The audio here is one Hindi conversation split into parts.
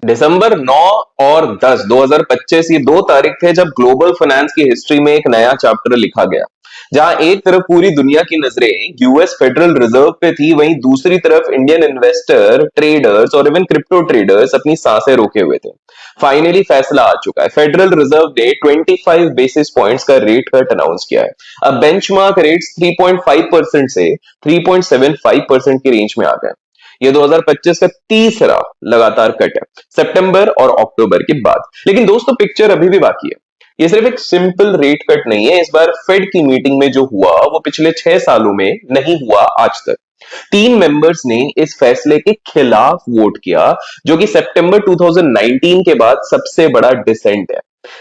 दिसंबर 9 और 10 2025 ये दो तारीख थे जब ग्लोबल फाइनेंस की हिस्ट्री में एक नया चैप्टर लिखा गया। जहां एक तरफ पूरी दुनिया की नजरें यूएस फेडरल रिजर्व पे थी, वहीं दूसरी तरफ इंडियन इन्वेस्टर, ट्रेडर्स और इवन क्रिप्टो ट्रेडर्स अपनी सांसें रोके हुए थे। फाइनली फैसला आ चुका है। फेडरल रिजर्व ने 25 बेसिस पॉइंट्स का रेट कट अनाउंस किया है। अब बेंचमार्क रेट्स 3.5% से 3.75% की रेंज में आ गए। ये 2025 का तीसरा लगातार कट है, सितंबर और अक्टूबर के बाद। लेकिन दोस्तों, पिक्चर अभी भी बाकी है। ये सिर्फ एक सिंपल रेट कट नहीं है। इस बार फेड की मीटिंग में जो हुआ वो पिछले 6 सालों में नहीं हुआ आज तक। 3 मेंबर्स ने इस फैसले के खिलाफ वोट किया, जो कि सितंबर 2019 के बाद सबसे बड़ा डिसेंट है।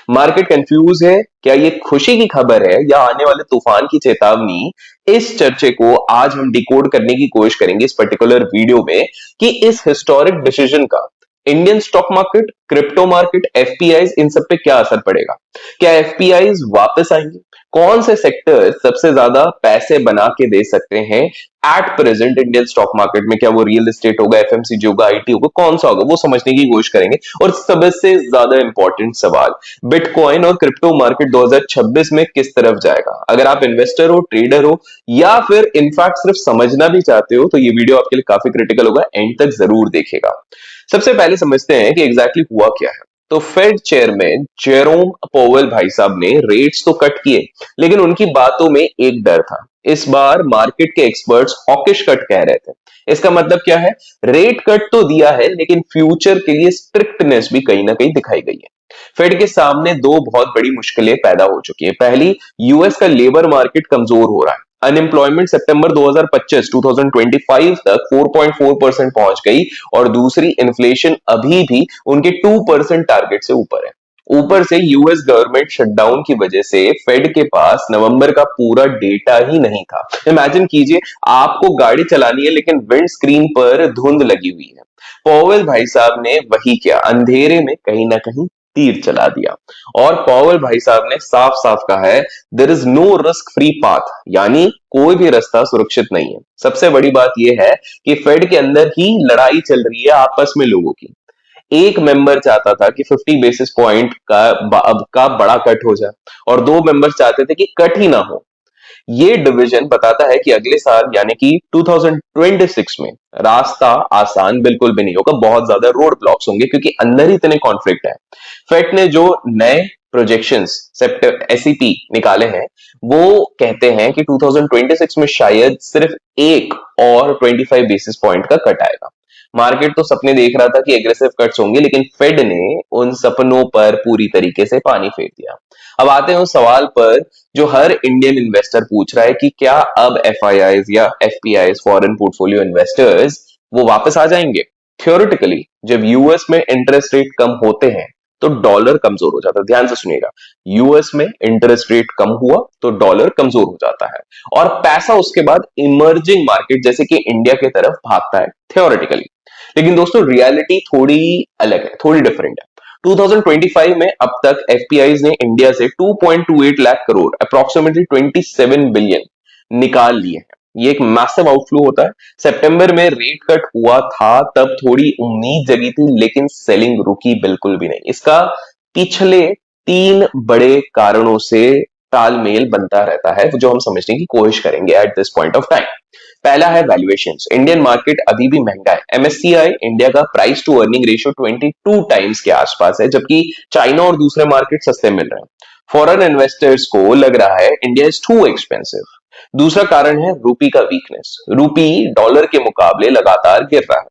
मार्केट कंफ्यूज है। क्या ये खुशी की खबर है या आने वाले तूफान की चेतावनी? इस चर्चे को आज हम डिकोड करने की कोशिश करेंगे इस पर्टिकुलर वीडियो में, कि इस हिस्टोरिक डिसीजन का Indian stock market, crypto market, FPIs, इन सब पे क्या असर पड़ेगा। क्या एफपीआईज वापस आएंगे? कौन से सेक्टर सबसे ज्यादा पैसे बना के दे सकते हैं at present Indian stock market में? क्या वो रियल एस्टेट होगा, एफएमसीजी होगा, आईटी होगा, कौन सा होगा, वो समझने की कोशिश करेंगे। और सबसे ज्यादा इंपॉर्टेंट सवाल, बिटकॉइन और क्रिप्टो मार्केट 2026 में किस तरफ जाएगा? अगर आप इन्वेस्टर हो, ट्रेडर हो, या फिर इनफैक्ट सिर्फ समझना भी चाहते हो, तो ये वीडियो आपके लिए काफी क्रिटिकल होगा। एंड तक जरूर देखेगा। सबसे पहले समझते हैं कि एग्जैक्टली हुआ क्या है। तो फेड चेयरमैन जेरोम पोवेल भाई साहब ने रेट्स तो कट किए, लेकिन उनकी बातों में एक डर था। इस बार मार्केट के एक्सपर्ट्स हॉकिश कट कह रहे थे। इसका मतलब क्या है? रेट कट तो दिया है, लेकिन फ्यूचर के लिए स्ट्रिक्टनेस भी कहीं ना कहीं दिखाई गई है। फेड के सामने दो बहुत बड़ी मुश्किलें पैदा हो चुकी है। पहली, यूएस का लेबर मार्केट कमजोर हो रहा है। अनएम्प्लॉयमेंट सितंबर 2025 तक 4.4% पहुंच गई, और दूसरी, इन्फ्लेशन अभी भी उनके 2% टारगेट से ऊपर है। ऊपर से यूएस गवर्नमेंट शटडाउन की वजह से फेड के पास नवंबर का पूरा डेटा ही नहीं था। इमेजिन कीजिए, आपको गाड़ी चलानी है लेकिन विंड स्क्रीन पर धुंध लगी हुई है। पॉवेल भाई साहब ने वही किया, अंधेरे में कहीं ना कहीं तीर चला दिया। और पॉवेल भाई साहब ने साफ साफ कहा है, there is no risk free path, यानी कोई भी रास्ता सुरक्षित नहीं है। सबसे बड़ी बात यह है कि फेड के अंदर ही लड़ाई चल रही है आपस में लोगों की। एक मेंबर चाहता था कि 50 बेसिस पॉइंट का बड़ा कट हो जाए, और दो मेंबर चाहते थे कि कट ही ना हो। ये डिवीजन बताता है कि अगले साल यानी कि 2026 में रास्ता आसान बिल्कुल भी नहीं होगा। बहुत ज्यादा रोड ब्लॉक्स होंगे, क्योंकि अंदर ही इतने कॉन्फ्लिक्ट है। फेड ने जो नए प्रोजेक्शंस एसईपी निकाले हैं, वो कहते हैं कि 2026 में शायद सिर्फ एक और 25 बेसिस पॉइंट का कट आएगा। मार्केट तो सपने देख रहा था कि एग्रेसिव कट्स होंगे, लेकिन फेड ने उन सपनों पर पूरी तरीके से पानी फेर दिया। अब आते हैं उस सवाल पर जो हर इंडियन इन्वेस्टर पूछ रहा है कि क्या अब एफआईआईज या एफपीआईज, फॉरेन पोर्टफोलियो इन्वेस्टर्स, वो वापस आ जाएंगे? थ्योरेटिकली जब यूएस में इंटरेस्ट रेट कम होते हैं तो डॉलर कमजोर हो जाता है। ध्यान से सुनिएगा, यूएस में इंटरेस्ट रेट कम हुआ तो डॉलर कमजोर हो जाता है, और पैसा उसके बाद इमर्जिंग मार्केट जैसे कि इंडिया की तरफ भागता है थ्योरेटिकली। लेकिन दोस्तों, रियलिटी थोड़ी अलग है, थोड़ी डिफरेंट है। 2025 में अब तक एफपीआईज ने इंडिया से 2.28 लाख करोड़, अप्रोक्सीमेटली 27 बिलियन निकाल लिए हैं। ये एक मैसिव आउटफ्लो होता है। सितंबर में रेट कट हुआ था, तब थोड़ी उम्मीद जगी थी, लेकिन सेलिंग रुकी बिल्कुल भी नहीं। इसका पिछले 3 बड़े कारणों से तालमेल बनता रहता है, जो हम समझने की कोशिश करेंगे at this point of time. पहला है वैल्यूएशंस। इंडियन मार्केट अभी भी महंगा है। एमएससीआई इंडिया का price to earning ratio 22 times के आसपास है, जबकि चाइना और दूसरे मार्केट सस्ते मिल रहे हैं। फॉरेन इन्वेस्टर्स को लग रहा है इंडिया इज टू एक्सपेंसिव। दूसरा कारण है रूपी का वीकनेस। रूपी डॉलर के मुकाबले लगातार गिर रहा है।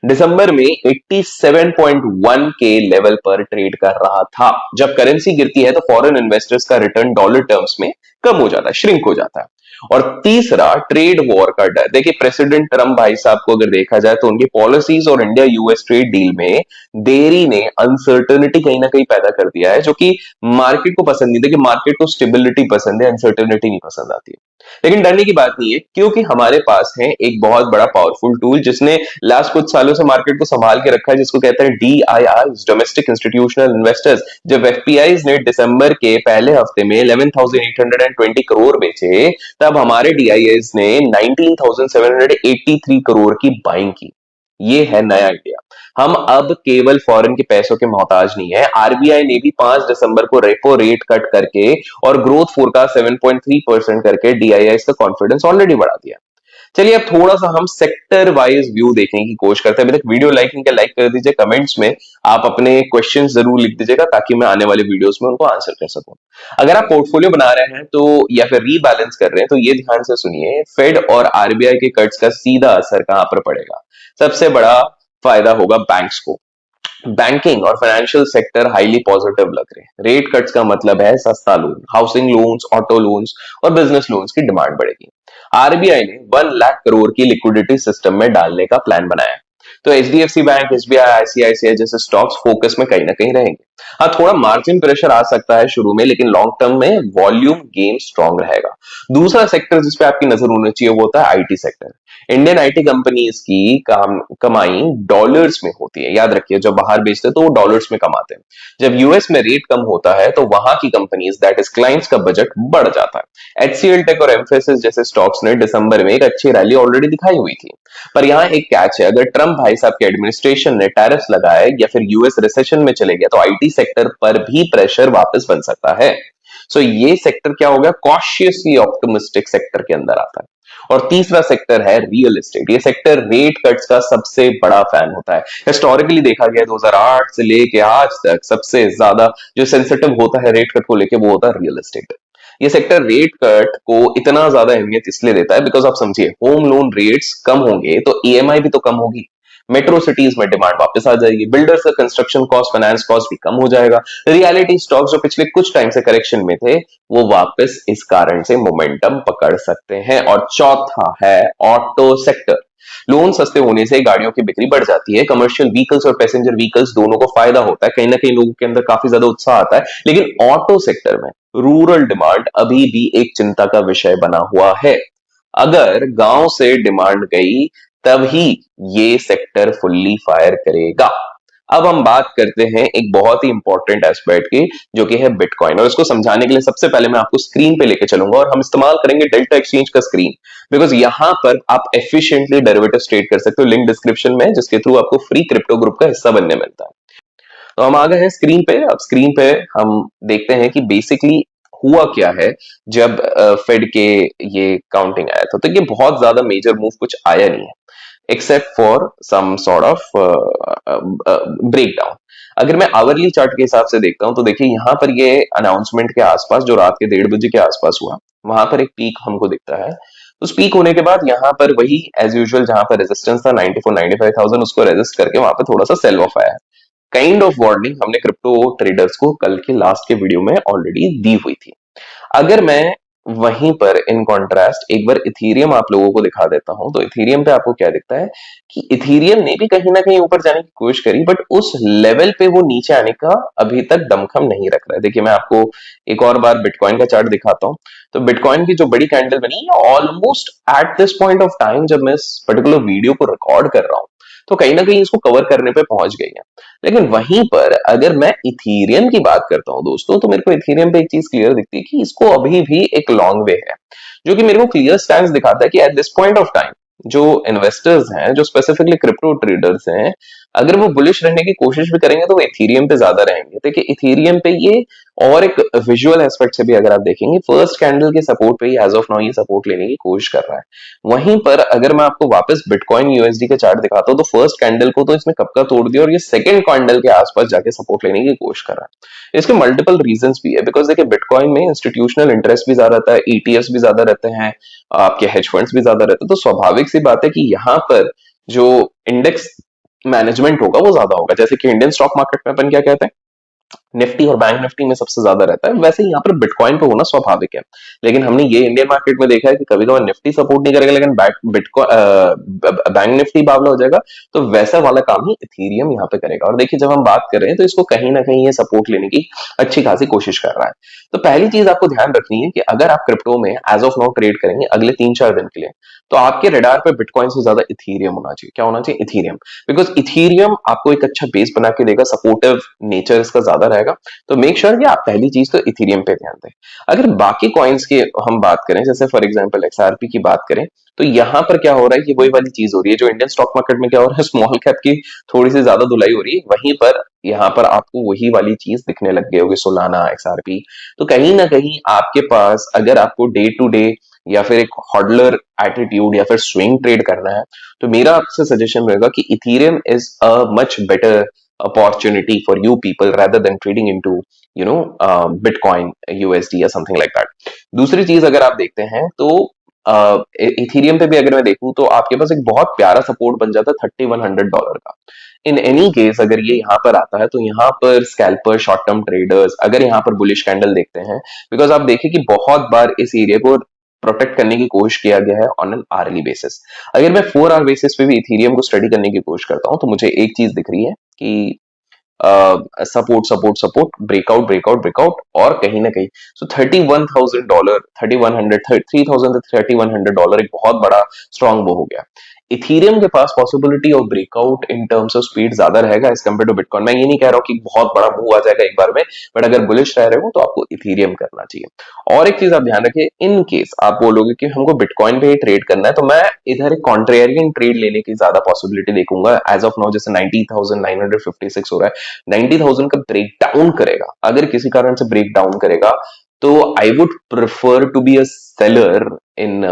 दिसंबर में 87.1 के लेवल पर ट्रेड कर रहा था। जब करेंसी गिरती है तो फॉरेन इन्वेस्टर्स का रिटर्न डॉलर टर्म्स में कम हो जाता है, श्रिंक हो जाता है। और तीसरा, ट्रेड वॉर का डर। देखिए, प्रेसिडेंट ट्रम्प भाई साहब को अगर देखा जाए तो उनकी पॉलिसीज और इंडिया यूएस ट्रेड डील में देरी ने अनसर्टेनिटी कहीं ना कहीं पैदा कर दिया है, जो कि मार्केट को पसंद नहीं। देखिए, मार्केट को स्टेबिलिटी पसंद है, अनसर्टेनिटी नहीं पसंद आती है। लेकिन डरने की बात नहीं है, क्योंकि हमारे पास है एक बहुत बड़ा पावरफुल टूल जिसने लास्ट कुछ सालों से मार्केट को संभाल के रखा है, जिसको कहते हैं डीआईआर, डोमेस्टिक इंस्टीट्यूशनल इन्वेस्टर्स। जब एफपीआईज ने दिसंबर के पहले हफ्ते में 11,820 करोड़ बेचे, तब हमारे डीआईएस ने 19,783 करोड़ की बाइंग की। ये है नया इंडिया। हम अब केवल फॉरेन के पैसों के मोहताज नहीं है। आरबीआई ने भी 5 दिसंबर को रेपो रेट कट करके और ग्रोथ फोरकास्ट 7.3% करके डीआईआई का कॉन्फिडेंस ऑलरेडी बढ़ा दिया। चलिए अब थोड़ा सा हम सेक्टर वाइज व्यू देखने की कोशिश करते हैं। अभी तक वीडियो लाइक नहीं किया, लाइक कर दीजिए। कमेंट्स में आप अपने क्वेश्चन जरूर लिख दीजिएगा ताकि मैं आने वाले वीडियोस में उनको आंसर कर सकूं। अगर आप पोर्टफोलियो बना रहे हैं तो या फिर रीबैलेंस कर रहे हैं तो ये ध्यान से सुनिए, फेड और आरबीआई के कट्स का सीधा असर कहां पर पड़ेगा। सबसे बड़ा फायदा होगा बैंक्स को। बैंकिंग और फाइनेंशियल सेक्टर हाईली पॉजिटिव लग रहे हैं। रेट कट्स का मतलब है सस्ता loan, housing loans, auto loans और बिजनेस लोन्स की डिमांड बढ़ेगी। आरबीआई ने 1 लाख करोड़ की लिक्विडिटी सिस्टम में डालने का प्लान बनाया है, तो एचडीएफसी बैंक, एसबीआई, आईसीआईसीआई जैसे स्टॉक्स फोकस में कहीं ना कहीं रहेंगे। हाँ, थोड़ा मार्जिन प्रेशर आ सकता है शुरू में, लेकिन लॉन्ग टर्म में वॉल्यूम गेम स्ट्रांग रहेगा। दूसरा सेक्टर जिस पे आपकी नजर होनी चाहिए वो होता है IT sector. Indian IT companies की कमाई डॉलर्स में होती है, याद रखिए। जब बाहर बेचते हैं तो वो डॉलर्स में कमाते हैं। जब यूएस में रेट कम होता है तो वहां की कंपनीज दैट इज क्लाइंट्स का बजट बढ़ जाता है। एचसीएल टेक और एम्फेसिस जैसे स्टॉक्स ने दिसंबर में एक अच्छी रैली ऑलरेडी दिखाई हुई थी। पर यहाँ एक कैच है, अगर ट्रम्प भाई साहब के एडमिनिस्ट्रेशन ने टैरिफ्स लगाए या फिर यूएस रिसेशन में चले गया तो आईटी सेक्टर पर भी प्रेशर वापस बन सकता है। सो ये सेक्टर क्या हो गया, कॉशियसली ऑप्टिमिस्टिक सेक्टर के अंदर आता है। और तीसरा सेक्टर है रियल एस्टेट। ये सेक्टर रेट कट्स का सबसे बड़ा फैन होता है। हिस्टोरिकली देखा गया 2008 से लेके आज तक सबसे ज्यादा जो सेंसिटिव होता है रेट कट को लेके वो होता है रियल एस्टेट। ये सेक्टर रेट कट को इतना ज्यादा अहमियत इसलिए देता है बिकॉज आप समझिए, होम लोन रेट्स कम होंगे तो ईएमआई भी तो कम होगी। मेट्रो सिटीज में डिमांड वापस आ जाएगी, बिल्डर्स का कंस्ट्रक्शन कॉस्ट, फाइनेंस कॉस्ट भी कम हो जाएगा। रियलिटी स्टॉक्स जो पिछले कुछ टाइम से करेक्शन में थे वो वापस इस कारण से मोमेंटम पकड़ सकते हैं। और चौथा है ऑटो सेक्टर। लोन सस्ते होने से गाड़ियों की बिक्री बढ़ जाती है। कमर्शियल व्हीकल्स और पैसेंजर व्हीकल्स दोनों को फायदा होता है, कहीं ना कहीं लोगों के अंदर काफी ज्यादा उत्साह आता है। लेकिन ऑटो सेक्टर में रूरल डिमांड अभी भी एक चिंता का विषय बना हुआ है। अगर गांव से डिमांड गई तभी ये सेक्टर फुल्ली फायर करेगा। अब हम बात करते हैं एक बहुत ही इंपॉर्टेंट एस्पेक्ट की, जो कि है बिटकॉइन। और इसको समझाने के लिए सबसे पहले मैं आपको स्क्रीन पे लेके चलूंगा और हम इस्तेमाल करेंगे डेल्टा एक्सचेंज का स्क्रीन, बिकॉज यहां पर आप एफिशिएंटली डेरिवेटिव ट्रेड कर सकते हो। लिंक डिस्क्रिप्शन में, जिसके थ्रू आपको फ्री क्रिप्टो ग्रुप का हिस्सा बनने मिलता है। तो हम आ गए हैं स्क्रीन पे। अब स्क्रीन पे हम देखते हैं कि बेसिकली हुआ क्या है जब फेड के ये काउंटिंग आया था। तो ये बहुत ज्यादा मेजर मूव कुछ आया नहीं है, except for some sort of breakdown. अगर मैं आवरली चार्ट के हिसाब से देखता हूं तो देखिए यहाँ पर ये अनाउंसमेंट के आसपास जो रात के 1:30 बजे के आसपास हुआ, वहां पर एक पीक हमको दिखता है। उस पीक होने के बाद यहाँ पर वही एज यूजुअल जहां पर रेजिस्टेंस था 94-95,000, उसको रेजिस्ट करके वहां पर थोड़ा सा सेल ऑफ आया है। काइंड ऑफ वार्निंग हमने क्रिप्टो ट्रेडर्स को कल के लास्ट के वीडियो में ऑलरेडी दी हुई थी। अगर मैं वहीं पर इन कॉन्ट्रास्ट एक बार इथीरियम आप लोगों को दिखा देता हूं तो इथीरियम पे आपको क्या दिखता है कि इथीरियम ने भी कहीं ना कहीं ऊपर जाने की कोशिश करी, बट उस लेवल पे वो नीचे आने का अभी तक दमखम नहीं रख रहा है। देखिए मैं आपको एक और बार बिटकॉइन का चार्ट दिखाता हूं। तो बिटकॉइन की जो बड़ी कैंडल बनी है almost eight this point of time, जब मैं इस पर्टिकुलर वीडियो को रिकॉर्ड कर रहा हूं, तो कहीं ना कहीं इसको कवर करने पे पहुंच गई है। लेकिन वहीं पर अगर मैं इथीरियम की बात करता हूं दोस्तों, तो मेरे को इथीरियम पे एक चीज क्लियर दिखती है कि इसको अभी भी एक लॉन्ग वे है, जो कि मेरे को क्लियर स्टैंड दिखाता है कि eight this point of time जो इन्वेस्टर्स हैं, जो स्पेसिफिकली क्रिप्टो ट्रेडर्स हैं, अगर वो बुलिश रहने की कोशिश भी करेंगे तो वो इथीरियम पे ज्यादा रहेंगे। देखिए इथीरियम पे ये और एक विजुअल एस्पेक्ट से भी अगर आप देखेंगे, फर्स्ट कैंडल के सपोर्ट पे ही एज ऑफ नाउ ये सपोर्ट लेने की कोशिश कर रहा है। वहीं पर अगर मैं आपको वापस बिटकॉइन यूएसडी का चार्ट दिखाता हूं तो फर्स्ट कैंडल को तो इसने कब का तोड़ दिया और ये सेकंड कैंडल के आसपास जाके सपोर्ट लेने की कोशिश कर रहा है। इसके मल्टीपल रीजंस भी है, बिकॉज देखिए बिटकॉइन में इंस्टीट्यूशनल इंटरेस्ट भी ज्यादा रहता है, ईटीएफ्स भी ज्यादा रहते हैं, आपके हेज फंड्स भी ज्यादा रहते हैं। तो स्वाभाविक सी बात है कि यहाँ पर जो इंडेक्स मैनेजमेंट होगा वो ज्यादा होगा। जैसे कि इंडियन स्टॉक मार्केट में अपन क्या कहते हैं, निफ्टी और बैंक निफ्टी में सबसे ज्यादा रहता है, वैसे ही यहाँ पर बिटकॉइन पे होना स्वाभाविक है। लेकिन हमने ये इंडियन मार्केट में देखा है कि कभी कभार निफ्टी सपोर्ट नहीं करेगा लेकिन बैंक निफ्टी बावला हो जाएगा। तो वैसा वाला काम ही इथीरियम यहाँ पे करेगा। और देखिए जब हम बात कर रहे हैं तो इसको कहीं ना कहीं ये सपोर्ट लेने की अच्छी खासी कोशिश कर रहा है। तो पहली चीज आपको ध्यान रखनी है कि अगर आप क्रिप्टो में एज ऑफ नाउ ट्रेड करेंगे अगले 3-4 दिन के लिए, तो आपके रडार पे बिटकॉइन से ज्यादा इथीरियम होना चाहिए। क्या होना चाहिए? इथीरियम। बिकॉज इथीरियम आपको एक अच्छा बेस बना के देगा, सपोर्टिव नेचर इसका ज्यादा रहेगा। तो मेक श्योर कि आप पहली चीज तो इथीरियम पे ध्यान दें। अगर बाकी कॉइन्स की हम बात करें, जैसे फॉर एग्जांपल एक्सआरपी की बात करें, तो यहाँ पर क्या हो रहा है कि वही वाली चीज हो रही है जो इंडियन स्टॉक मार्केट में क्या हो रहा है, स्मॉल कैप की थोड़ी सी ज्यादा धुलाई हो रही है, वहीं पर यहाँ पर आपको वही वाली चीज दिखने लग गई होगी, सोलाना, एक्सआरपी। तो कहीं ना कहीं आपके पास अगर आपको डे टू डे या फिर एक हॉडलर एटीट्यूड या फिर स्विंग ट्रेड करना है, तो मेरा आपसे सजेशन रहेगा कि Ethereum is a much better opportunity for you people rather than trading into you know bitcoin USD या समथिंग लाइक दैट। दूसरी चीज अगर आप देखते हैं तो इथेरियम पे भी अगर मैं देखूं तो आपके पास एक बहुत प्यारा सपोर्ट बन जाता है $3100 का। इन एनी केस अगर ये यहाँ पर आता है तो यहाँ पर स्कैल्पर, शॉर्ट टर्म ट्रेडर्स अगर यहाँ पर बुलिश कैंडल देखते हैं, बिकॉज आप देखिए कि बहुत बार इस एरिया को प्रोटेक्ट करने की कोशिश किया गया है ऑन एन आरली बेसिस। अगर मैं 4 आवर बेसिस पे भी इथेरियम को स्टडी करने की कोशिश करता हूँ तो मुझे एक चीज दिख रही है कि support support support, breakout breakout breakout, और कहीं ना कहीं सो $31,000, 3100, $3000 एक बहुत बड़ा स्ट्रॉन्ग वो हो गया। इथेरियम के पास possibility of breakout in terms of speed ज्यादा रहेगा एज कम्पेयर टू बिटकॉइन। मैं ये नहीं कह रहा हूँ कि बहुत बड़ा मूव आ जाएगा एक बार में, बट अगर बुलिश रह रहे हो तो आपको इथेरियम करना चाहिए। और एक चीज आप ध्यान रखिए, इन केस आप बोलोगे कि हमको बिटकॉइन पे ही ट्रेड करना है, तो मैं इधर एक कॉन्ट्रेरियन ट्रेड लेने की ज्यादा पॉसिबिलिटी देखूंगा। एज ऑफ नाउ जैसे 90,956 हो रहा है, 90,000 का ब्रेक डाउन करेगा, अगर किसी कारण से ब्रेक डाउन करेगा, तो I would prefer to be a seller in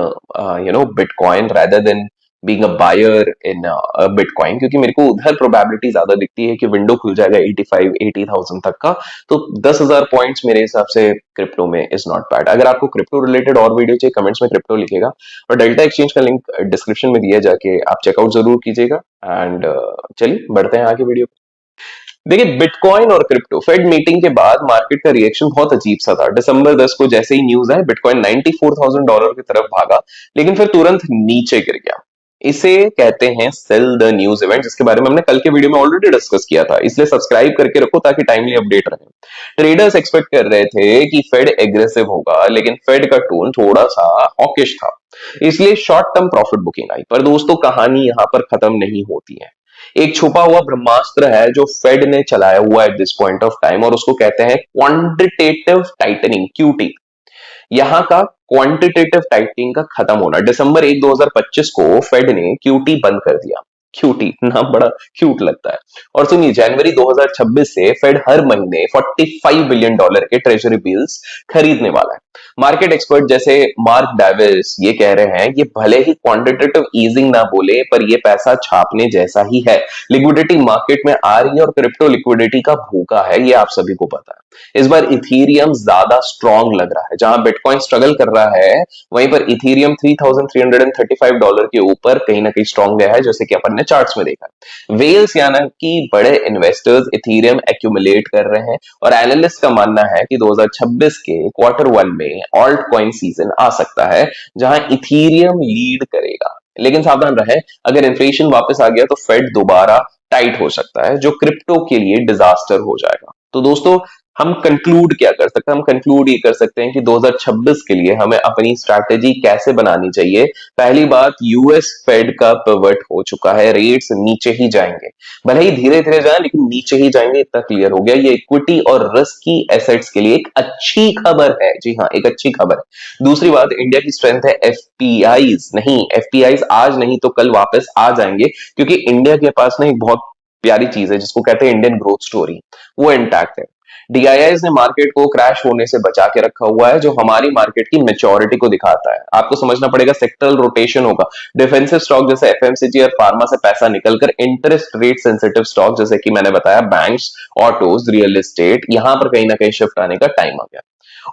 bitcoin rather than being a buyer in bitcoin, क्योंकि मेरे को उधर प्रोबेबिलिटी ज्यादा दिखती है कि विंडो खुल जाएगा 85-80,000 तक का। तो 10,000 पॉइंट्स मेरे हिसाब से क्रिप्टो में इज नॉट बैड। अगर आपको क्रिप्टो रिलेटेड और वीडियो चाहिए, कमेंट्स में क्रिप्टो लिखेगा, और डेल्टा एक्सचेंज का लिंक डिस्क्रिप्शन में दिया, जाके आप चेकआउट जरूर कीजिएगा। एंड चलिए बढ़ते हैं आगे वीडियो। देखिए, बिटकॉइन और क्रिप्टो फेड मीटिंग के बाद मार्केट का रिएक्शन बहुत अजीब सा था। दिसंबर 10 को जैसे ही न्यूज आए, बिटकॉइन $94,000 की तरफ भागा, लेकिन फिर तुरंत नीचे गिर गया। इसे कहते हैं सेल द न्यूज इवेंट, जिसके बारे में हमने कल के वीडियो में ऑलरेडी डिस्कस किया था, इसलिए सब्सक्राइब करके रखो ताकि टाइमली अपडेट रहे। ट्रेडर्स एक्सपेक्ट कर रहे थे कि फेड एग्रेसिव होगा, लेकिन फेड का टोन थोड़ा सा हॉकिश था, इसलिए शॉर्ट टर्म प्रॉफिट बुकिंग आई। पर दोस्तों, कहानी यहां पर खत्म नहीं होती है। एक छुपा हुआ ब्रह्मास्त्र है जो फेड ने चलाया हुआ eight this point of time, और उसको कहते हैं क्वांटिटेटिव टाइटनिंग, क्यूटी। यहाँ का क्वांटिटेटिव टाइटनिंग का खत्म होना। दिसंबर 1 2025 को फेड ने क्यूटी बंद कर दिया। क्यूटी नाम बड़ा क्यूट लगता है। और सुनिए, जनवरी 2026 से फेड हर महीने $45 बिलियन के ट्रेजरी बिल्स खरीदने वाला है। मार्केट एक्सपर्ट जैसे मार्क डेविस ये कह रहे हैं कि भले ही क्वांटिटेटिव ईजिंग ना बोले, पर ये पैसा छापने जैसा ही है। लिक्विडिटी मार्केट में आ रही है और क्रिप्टो लिक्विडिटी का भूखा है, ये आप सभी को पता है। इस बार इथेरियम ज्यादा स्ट्रॉन्ग लग रहा है। जहां बिटकॉइन स्ट्रगल कर रहा है, वहीं पर इथेरियम $3,335 के ऊपर कहीं ना कहीं स्ट्रॉन्ग गया है, जैसे कि अपन ने चार्ट्स में देखा। वेल्स यानी कि बड़े इन्वेस्टर्स इथेरियम एक्यूमुलेट कर रहे हैं, और एनालिस्ट का मानना है कि 2026 के Q1 में ऑल्ट कॉइन सीजन आ सकता है, जहां इथेरियम लीड करेगा। लेकिन सावधान रहे, अगर इन्फ्लेशन वापस आ गया तो फेड दोबारा टाइट हो सकता है, जो क्रिप्टो के लिए डिजास्टर हो जाएगा। तो दोस्तों, हम कंक्लूड क्या कर सकते हैं? हम कंक्लूड ये कर सकते हैं कि 2026 के लिए हमें अपनी स्ट्रैटेजी कैसे बनानी चाहिए। पहली बात, यूएस फेड का पिवट हो चुका है, रेट्स नीचे ही जाएंगे, भले ही धीरे धीरे जाए लेकिन नीचे ही जाएंगे, इतना क्लियर हो गया। ये इक्विटी और रिस्की एसेट्स के लिए एक अच्छी खबर है। जी हाँ, एक अच्छी खबर है। दूसरी बात, इंडिया की स्ट्रेंथ है एफपीआईज। नहीं, एफपीआईज आज नहीं तो कल वापस आ जाएंगे, क्योंकि इंडिया के पास ना एक बहुत प्यारी चीज है जिसको कहते हैं इंडियन ग्रोथ स्टोरी, वो इंटैक्ट है। डीआईआईज ने मार्केट को क्रैश होने से बचा के रखा हुआ है, जो हमारी मार्केट की मेच्योरिटी को दिखाता है। आपको समझना पड़ेगा, सेक्टरल रोटेशन होगा। डिफेंसिव स्टॉक जैसे एफएमसीजी और फार्मा से पैसा निकलकर इंटरेस्ट रेट सेंसिटिव स्टॉक जैसे कि मैंने बताया बैंक्स, ऑटोज, रियल एस्टेट, यहां पर कहीं ना कहीं शिफ्ट आने का टाइम आ गया।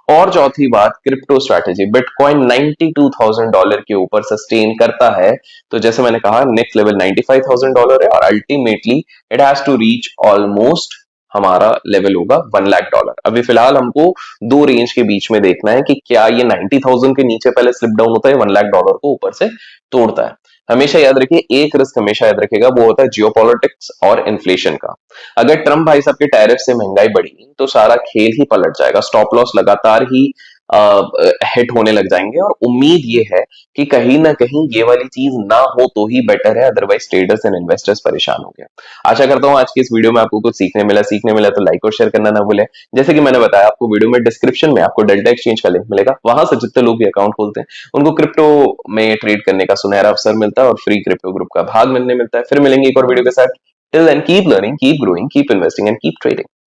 और चौथी बात, क्रिप्टो स्ट्रैटेजी। बिटकॉइन $92,000 के ऊपर सस्टेन करता है, तो जैसे मैंने कहा नेक्स्ट लेवल $95,000 है, और ultimately it has to reach almost हमारा लेवल होगा $1 लाख। अभी फिलहाल हमको दो रेंज के बीच में देखना है कि क्या ये 90,000 के नीचे पहले स्लिप डाउन होता है, $1 लाख को ऊपर से तोड़ता है। हमेशा याद रखिए, एक रिस्क हमेशा याद रखिएगा, वो होता है जियोपॉलिटिक्स और इन्फ्लेशन का। अगर ट्रम्प भाई साहब के टैरिफ से महंगाई बढ़ी तो सारा खेल ही पलट जाएगा। स्टॉप लॉस लगातार ही हिट होने लग जाएंगे। और उम्मीद ये है कि कहीं ना कहीं ये वाली चीज ना हो तो ही बेटर है, अदरवाइज ट्रेडर्स एंड इन्वेस्टर्स परेशान हो गए। आशा करता हूँ आज की इस वीडियो में आपको कुछ सीखने मिला तो लाइक और शेयर करना ना भूलें। जैसे कि मैंने बताया आपको, वीडियो में डिस्क्रिप्शन में आपको डेल्टा एक्सचेंज का लिंक मिलेगा, वहां से जितने लोग भी अकाउंट खोलते हैं उनको क्रिप्टो में ट्रेड करने का सुनहरा अवसर मिलता है और फ्री क्रिप्टो ग्रुप का भाग मिलने मिलता है। फिर मिलेंगे एक और वीडियो के साथ। Till then keep learning, keep growing, keep investing and keep trading.